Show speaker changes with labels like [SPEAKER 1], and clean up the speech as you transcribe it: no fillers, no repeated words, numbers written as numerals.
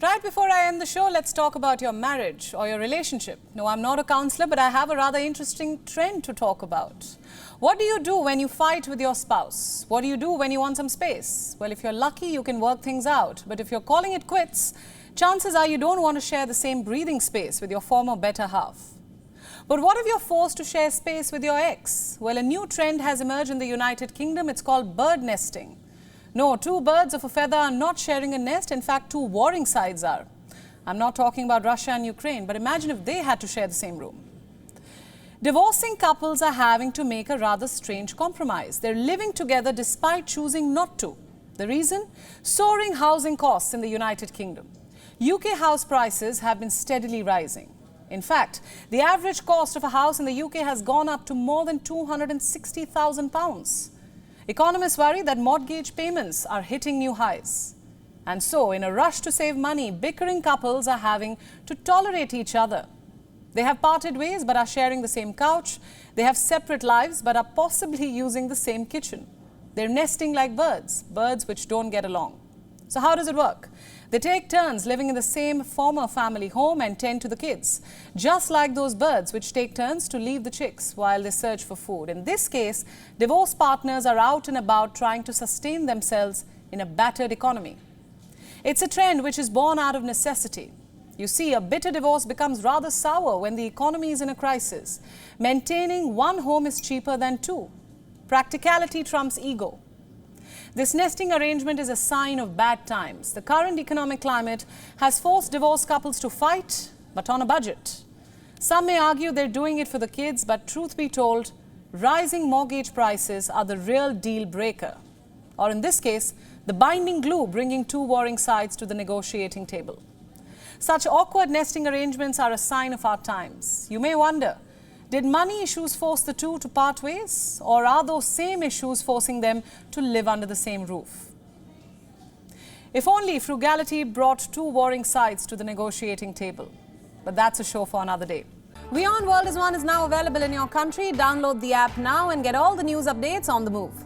[SPEAKER 1] Right before I end the show, let's talk about your marriage or your relationship. No, I'm not a counselor, but I have a rather interesting trend to talk about. What do you do when you fight with your spouse? What do you do when you want some space? Well, if you're lucky, you can work things out. But if you're calling it quits, chances are you don't want to share the same breathing space with your former better half. But what if you're forced to share space with your ex? Well, a new trend has emerged in the United Kingdom. It's called birdnesting. No, two birds of a feather are not sharing a nest. In fact, two warring sides are. I'm not talking about Russia and Ukraine, but imagine if they had to share the same room. Divorcing couples are having to make a rather strange compromise. They're living together despite choosing not to. The reason? Soaring housing costs in the United Kingdom. UK house prices have been steadily rising. In fact, the average cost of a house in the UK has gone up to more than £260,000. Economists worry that mortgage payments are hitting new highs. And so, in a rush to save money, bickering couples are having to tolerate each other. They have parted ways but are sharing the same couch. They have separate lives but are possibly using the same kitchen. They're nesting like birds, birds which don't get along. So how does it work? They take turns living in the same former family home and tend to the kids, just like those birds which take turns to leave the chicks while they search for food. In this case, divorced partners are out and about trying to sustain themselves in a battered economy. It's a trend which is born out of necessity. You see, a bitter divorce becomes rather sour when the economy is in a crisis. Maintaining one home is cheaper than two. Practicality trumps ego. This nesting arrangement is a sign of bad times. The current economic climate has forced divorced couples to fight, but on a budget. Some may argue they're doing it for the kids, but truth be told, rising mortgage prices are the real deal breaker. Or in this case, the binding glue bringing two warring sides to the negotiating table. Such awkward nesting arrangements are a sign of our times. You may wonder, did money issues force the two to part ways? Or are those same issues forcing them to live under the same roof? If only frugality brought two warring sides to the negotiating table. But that's a show for another day. WION World is now available in your country. Download the app now and get all the news updates on the move.